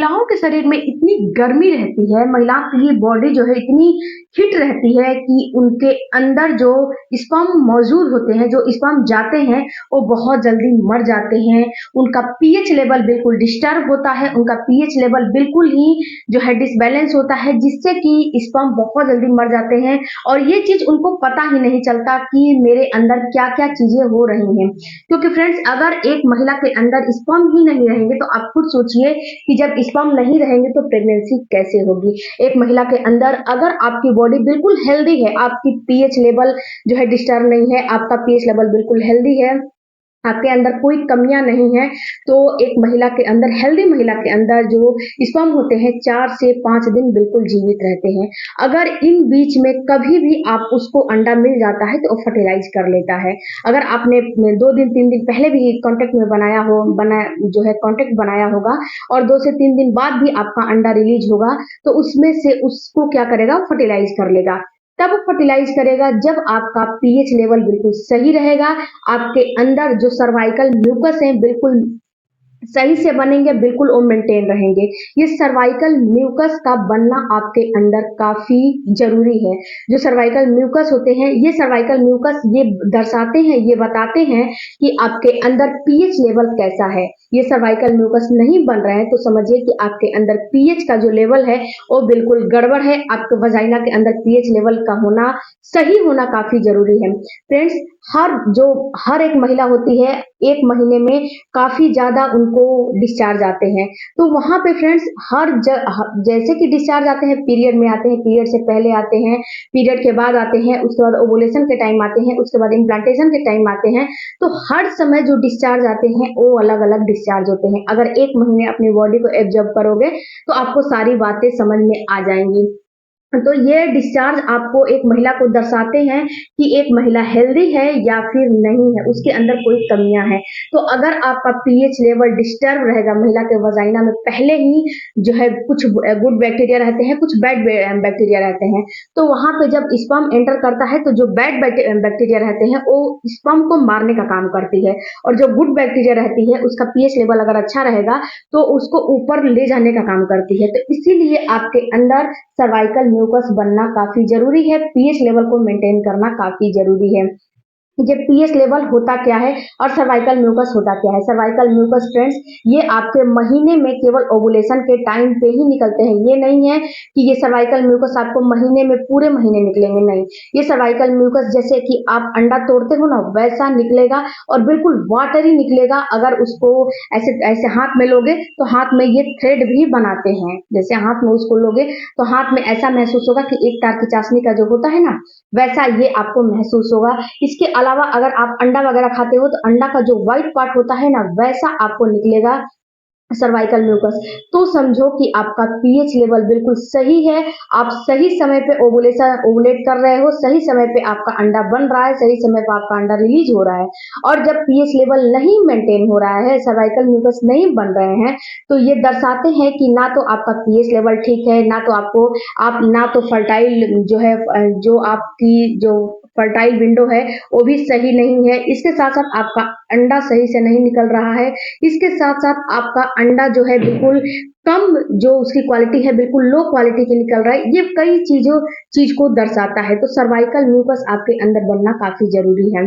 महिलाओं के शरीर में इतनी गर्मी रहती है, महिलाओं की बॉडी जो है इतनी हिट रहती है कि उनके अंदर जो स्पर्म मौजूद होते हैं, जो स्पर्म जाते हैं, वो बहुत जल्दी मर जाते हैं। उनका पीएच लेवल बिल्कुल डिस्टर्ब होता है, उनका पीएच लेवल बिल्कुल ही जो है डिसबैलेंस होता है, जिससे कि स्पर्म बहुत जल्दी मर जाते हैं और ये चीज उनको पता ही नहीं चलता कि मेरे अंदर क्या क्या चीजें हो रही हैं। क्योंकि फ्रेंड्स, अगर एक महिला के अंदर स्पर्म ही नहीं रहेंगे तो आप खुद सोचिए कि जब स्पर्म नहीं रहेंगे तो प्रेगनेंसी कैसे होगी। एक महिला के अंदर अगर आपकी बॉडी बिल्कुल हेल्दी है, आपकी पीएच लेवल जो है डिस्टर्ब नहीं है, आपका पीएच लेवल बिल्कुल हेल्दी है, आपके अंदर कोई कमियां नहीं है, तो एक महिला के अंदर, हेल्दी महिला के अंदर जो स्पर्म होते हैं 4 से 5 दिन बिल्कुल जीवित रहते हैं। अगर इन बीच में कभी भी आप उसको अंडा मिल जाता है तो वो फर्टिलाइज कर लेता है। अगर आपने 2 दिन 3 दिन पहले भी कांटेक्ट में जो है कांटेक्ट बनाया होगा और 2 से 3 दिन बाद भी आपका अंडा रिलीज होगा, तो उसमें से उसको क्या करेगा, फर्टिलाइज कर लेगा। तब फर्टिलाइज करेगा जब आपका पीएच लेवल बिल्कुल सही रहेगा, आपके अंदर जो सर्वाइकल म्यूकस है बिल्कुल सही से बनेंगे, बिल्कुल वो मेंटेन रहेंगे। ये सर्वाइकल म्यूकस का बनना आपके अंदर काफी जरूरी है। जो सर्वाइकल म्यूकस होते हैं, ये सर्वाइकल म्यूकस ये दर्शाते हैं, ये बताते हैं कि आपके अंदर पीएच लेवल कैसा है। ये सर्वाइकल म्यूकस नहीं बन रहे हैं तो समझिए कि आपके अंदर पीएच का जो लेवल है वो बिल्कुल गड़बड़ है। आपके वजाइना के अंदर पीएच लेवल का होना, सही होना काफी जरूरी है। फ्रेंड्स, हर एक महिला होती है, 1 महीने में काफी ज्यादा उनको डिस्चार्ज आते हैं। तो वहां पे फ्रेंड्स जैसे कि डिस्चार्ज आते हैं, पीरियड में आते हैं, पीरियड से पहले आते हैं, पीरियड के बाद आते हैं, उसके बाद ओवुलेशन के टाइम आते हैं, उसके बाद इम्प्लांटेशन के टाइम आते हैं। तो हर समय जो डिस्चार्ज आते हैं वो अलग अलग डिस्चार्ज होते हैं। अगर 1 महीने अपनी बॉडी को एब्जॉर्ब करोगे तो आपको सारी बातें समझ में आ जाएंगी। तो ये डिस्चार्ज आपको एक महिला को दर्शाते हैं कि एक महिला हेल्दी है या फिर नहीं है, उसके अंदर कोई कमियां हैं। तो अगर आपका पीएच लेवल डिस्टर्ब रहेगा, महिला के वजाइना में पहले ही जो है कुछ गुड बैक्टीरिया रहते हैं, कुछ बैड बैक्टीरिया रहते हैं, तो वहां पे जब स्पर्म एंटर करता है तो जो बैड बैक्टीरिया रहते हैं वो स्पर्म को मारने का काम करती है, और जो गुड बैक्टीरिया रहती है उसका पीएच लेवल अगर अच्छा रहेगा तो उसको ऊपर ले जाने का काम करती है। तो इसीलिए आपके अंदर सर्वाइकल म्यूकस बनना काफी जरूरी है, पीएच लेवल को मेंटेन करना काफी जरूरी है। ये पीएच लेवल होता क्या है और सर्वाइकल म्यूकस होता क्या है। सर्वाइकल म्यूकस फ्रेंड्स, ये आपके महीने में केवल ओवुलेशन के टाइम पे ही निकलते हैं। ये नहीं है कि ये सर्वाइकल म्यूकस आपको महीने में पूरे महीने निकलेंगे, नहीं। ये सर्वाइकल म्यूकस जैसे कि आप अंडा तोड़ते हो ना, वैसा निकलेगा और बिल्कुल वाटरी निकलेगा। अगर उसको ऐसे ऐसे हाथ में लोगे तो हाथ में ये थ्रेड भी बनाते हैं, जैसे हाथ में उसको लोगे तो हाथ में ऐसा महसूस होगा कि एक तार की चाशनी का जो होता है ना, वैसा ये आपको महसूस होगा। इसके अलावा अगर आप अंडा वगैरह खाते हो तो अंडा का जो व्हाइट पार्ट होता है ना, वैसा आपको निकलेगा सर्वाइकल म्यूकस। तो समझो कि आपका पीएच लेवल बिल्कुल सही है, आप सही समय पे ओवुलेट कर रहे हो, सही समय पे आपका अंडा बन रहा है, सही समय पे आपका अंडा रिलीज हो रहा है। और जब पीएच लेवल नहीं मेंटेन हो रहा है, सर्वाइकल म्यूकस नहीं बन रहे हैं, तो ये दर्शाते हैं कि ना तो आपका पीएच लेवल ठीक है, ना तो आप ना तो फर्टाइल जो है, जो आपकी जो फर्टाइल विंडो है वो भी सही नहीं है। इसके साथ साथ आपका अंडा सही से नहीं निकल रहा है। इसके साथ साथ आपका अंडा जो है बिल्कुल कम, जो उसकी क्वालिटी है बिल्कुल लो क्वालिटी की निकल रहा है। ये कई चीज को दर्शाता है। तो सर्वाइकल म्यूकस आपके अंदर बनना काफी जरूरी है।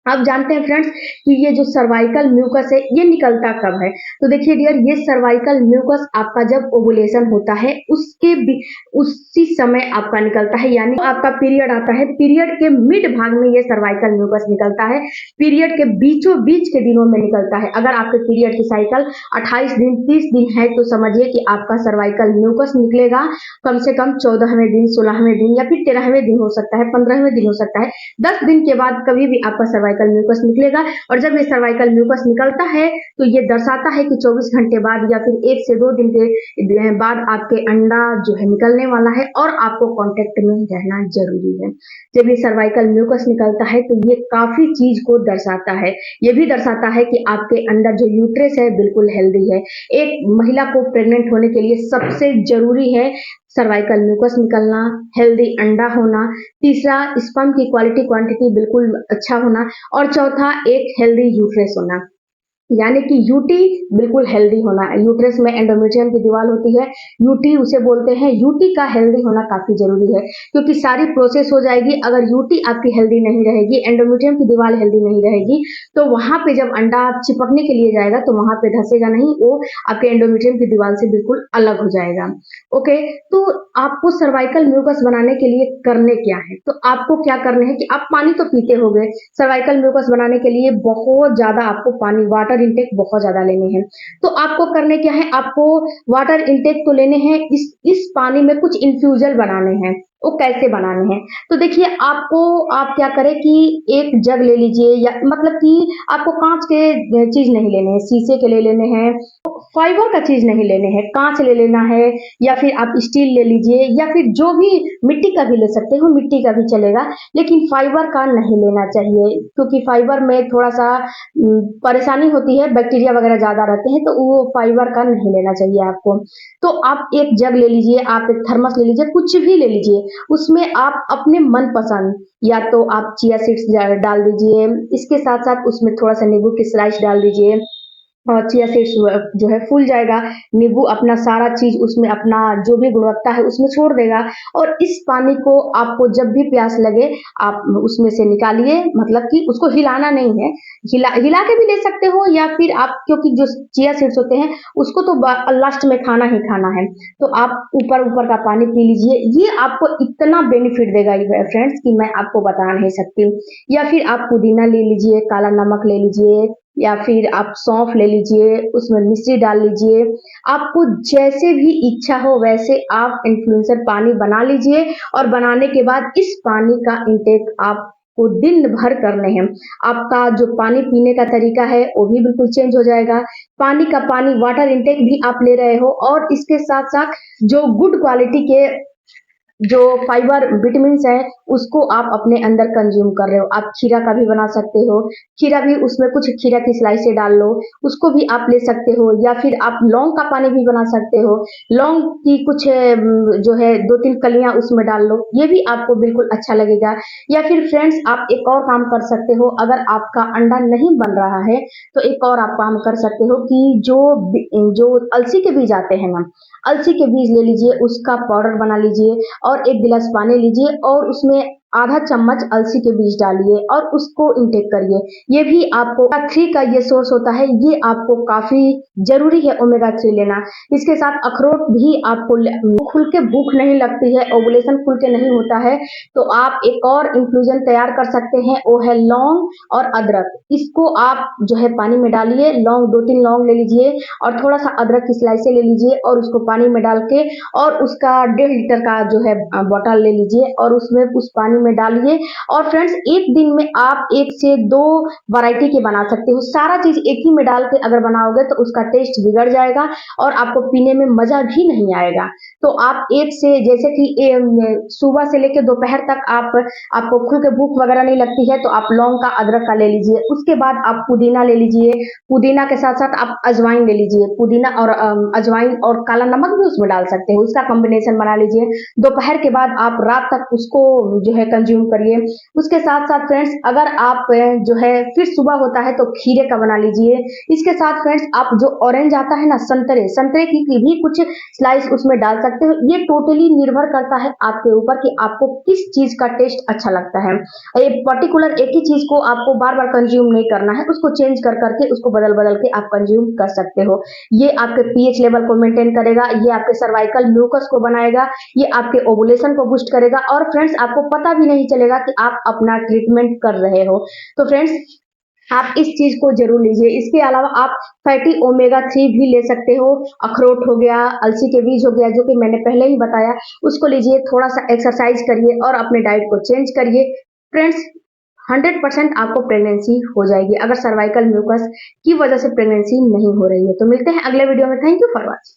आप जानते हैं फ्रेंड्स कि ये जो सर्वाइकल म्यूकस है ये निकलता कब है। तो देखिए डियर, ये सर्वाइकल म्यूकस आपका जब ओवुलेशन होता है उसी समय आपका निकलता है, यानी आपका पीरियड आता है, पीरियड के मिड भाग में ये सर्वाइकल म्यूकस निकलता है, पीरियड के बीचों बीच के दिनों में निकलता है। अगर आपके पीरियड की साइकिल 28 दिन 30 दिन है तो समझिए कि आपका सर्वाइकल म्यूकस निकलेगा कम से कम 14वें दिन, 16वें दिन या फिर 13वें दिन हो सकता है, 15वें दिन हो सकता है। 10 दिन के बाद कभी भी आपका सर्वाइकल म्यूकस निकलेगा। और जब ये सर्वाइकल म्यूकस निकलता है तो ये दर्शाता है कि 24 घंटे बाद या फिर 1 से 2 दिन के बाद आपके अंडा जो है निकलने वाला है और आपको कांटेक्ट में रहना जरूरी है। जब ये सर्वाइकल म्यूकस निकलता है तो ये काफी चीज को दर्शाता है। ये भी दर्शाता है कि आपके अंदर जो यूट्रस है बिल्कुल हेल्दी है। एक महिला को प्रेग्नेंट होने के लिए सबसे जरूरी है सर्वाइकल म्यूकस निकलना, हेल्दी अंडा होना, तीसरा स्पर्म की क्वालिटी क्वांटिटी बिल्कुल अच्छा होना, और चौथा एक हेल्दी यूट्रस होना। यानी कि यूटी बिल्कुल हेल्दी होना है। यूट्रस में एंडोमेट्रियम की दीवार होती है, यूटी उसे बोलते हैं। यूटी का हेल्दी होना काफी जरूरी है, क्योंकि सारी प्रोसेस हो जाएगी। अगर यूटी आपकी हेल्दी नहीं रहेगी, एंडोमेट्रियम की दीवार हेल्दी नहीं रहेगी, तो वहां पे जब अंडा चिपकने के लिए जाएगा तो वहां पे धंसेगा नहीं, वो आपके एंडोमेट्रियम की दीवार से बिल्कुल अलग हो जाएगा। ओके, तो आपको सर्वाइकल म्यूकस बनाने के लिए करने क्या है? तो आपको क्या करने हैं कि आप पानी तो पीते होंगे। सर्वाइकल म्यूकस बनाने के लिए बहुत ज्यादा आपको पानी, वाटर इंटेक बहुत ज्यादा लेने हैं। तो आपको करने क्या है, आपको वाटर इंटेक तो लेने हैं, इस पानी में कुछ इन्फ्यूजल बनाने हैं। वो कैसे बनाने हैं? तो देखिए, आपको आप क्या करें कि एक जग ले लीजिए, या मतलब कि आपको कांच के चीज नहीं लेने हैं, शीशे के ले लेने हैं, फाइबर का चीज नहीं लेने हैं, कांच ले लेना है, या फिर आप स्टील ले लीजिए, या फिर जो भी, मिट्टी का भी ले सकते हो, मिट्टी का भी चलेगा, लेकिन फाइबर का नहीं लेना चाहिए, क्योंकि फाइबर में थोड़ा सा परेशानी होती है, बैक्टीरिया वगैरह ज्यादा रहते हैं, तो वो फाइबर का नहीं लेना चाहिए आपको। तो आप एक जग ले लीजिए, आप एक थर्मस ले लीजिए, कुछ भी ले लीजिए, उसमें आप अपने मन पसंद, या तो आप चिया सीड्स डाल दीजिए, इसके साथ साथ उसमें थोड़ा सा नींबू की स्लाइस डाल दीजिए, और चिया सीड्स जो है फूल जाएगा, नींबू अपना सारा चीज उसमें, अपना जो भी गुणवत्ता है उसमें छोड़ देगा, और इस पानी को आपको जब भी प्यास लगे आप उसमें से निकालिए, मतलब कि उसको हिलाना नहीं है, हिला हिला के भी ले सकते हो, या फिर आप, क्योंकि जो चिया सीड्स होते हैं उसको तो लास्ट में खाना ही खाना है, तो आप ऊपर ऊपर का पानी पी लीजिए। ये आपको इतना बेनिफिट देगा फ्रेंड्स कि मैं आपको बता नहीं सकती। या फिर आप पुदीना ले लीजिए, काला नमक ले लीजिए, या फिर आप सौंफ ले लीजिए, उसमें मिश्री डाल लीजिए, आपको जैसे भी इच्छा हो वैसे आप इन्फ्लुएंसर पानी बना लीजिए, और बनाने के बाद इस पानी का इंटेक आपको दिन भर करने हैं। आपका जो पानी पीने का तरीका है वो भी बिल्कुल चेंज हो जाएगा। पानी का पानी, वाटर इंटेक भी आप ले रहे हो, और इसके साथ साथ जो गुड क्वालिटी के जो फाइबर विटामिन है उसको आप अपने अंदर कंज्यूम कर रहे हो। आप खीरा का भी बना सकते हो, खीरा भी, उसमें कुछ खीरा की स्लाइसें डाल लो, उसको भी आप ले सकते हो, या फिर आप लौंग का पानी भी बना सकते हो, लौंग की कुछ जो है 2-3 कलियां उसमें डाल लो, ये भी आपको बिल्कुल अच्छा लगेगा। या फिर फ्रेंड्स, आप एक और काम कर सकते हो, अगर आपका अंडा नहीं बन रहा है तो एक और आप काम कर सकते हो कि जो अलसी के बीज आते हैं ना, अलसी के बीज ले लीजिए, उसका पाउडर बना लीजिए, और 1 गिलास पानी लीजिए, और उसमें आधा चम्मच अलसी के बीज डालिए और उसको इंटेक करिए। ये भी आपको ओमेगा 3 का ये सोर्स होता है, ये आपको काफी जरूरी है ओमेगा 3 लेना। इसके साथ अखरोट भी आपको खुल के भूख नहीं लगती है, ओवुलेशन खुल के नहीं होता है, तो आप एक और इन्फ्यूजन तैयार कर सकते हैं, वो है लौंग और अदरक। इसको आप जो है पानी में डालिए, लौंग 2-3 लौंग ले लीजिए, और थोड़ा सा अदरक की स्लाइसें ले लीजिए, और उसको पानी में डाल के, और उसका 1.5 लीटर का जो है बॉटल ले लीजिए, और उसमें उस पानी में डालिए। और फ्रेंड्स, एक दिन में आप 1 से 2 वैरायटी के बना सकते हो। सारा चीज एक ही में डाल के अगर बनाओगे तो उसका टेस्ट बिगड़ जाएगा, और आपको पीने में मजा भी नहीं आएगा। तो आप एक से, जैसे कि सुबह से लेकर दोपहर तक आपको खुल के भूख वगैरह नहीं लगती है, तो आप लौंग का, अदरक का ले लीजिए। उसके बाद आप पुदीना ले लीजिए, पुदीना के साथ साथ आप अजवाइन ले लीजिए, पुदीना और अजवाइन और काला नमक भी उसमें डाल सकते हो, उसका कॉम्बिनेशन बना लीजिए। दोपहर के बाद आप रात तक उसको जो है कंज्यूम करिए। उसके साथ साथ फ्रेंड्स, अगर आप जो है फिर सुबह होता है तो खीरे का बना लीजिए। इसके साथ फ्रेंड्स, आप जो ऑरेंज आता है ना, संतरे, संतरे की भी कुछ स्लाइस उसमें डाल सकते हो। ये टोटली निर्भर करता है आपके ऊपर कि आपको किस चीज का टेस्ट अच्छा लगता है। ये पर्टिकुलर एक ही चीज को आपको बार बार कंज्यूम नहीं करना है, उसको चेंज कर करके, उसको बदल बदल के आप कंज्यूम कर सकते हो। ये आपके पीएच लेवल को मेंटेन करेगा, ये आपके सर्वाइकल म्यूकस को बनाएगा, ये आपके ओवुलेशन को बूस्ट करेगा, और फ्रेंड्स आपको पता भी नहीं चलेगा कि आप अपना ट्रीटमेंट कर रहे हो। तो फ्रेंड्स, आप इस चीज को जरूर लीजिए। इसके अलावा आप फैटी ओमेगा 3 भी ले सकते हो। अखरोट हो गया, अलसी के बीज हो गया, जो कि मैंने पहले ही बताया, उसको लीजिए। थोड़ा सा एक्सरसाइज करिए और अपने डाइट को चेंज करिए। फ्रेंड्स, 100% आपको प्रेगनेंसी हो जाएगी, अगर सर्वाइकल म्यूकस की वजह से प्रेगनेंसी नहीं हो रही है। तो मिलते हैं अगले वीडियो में। Thank you for watching.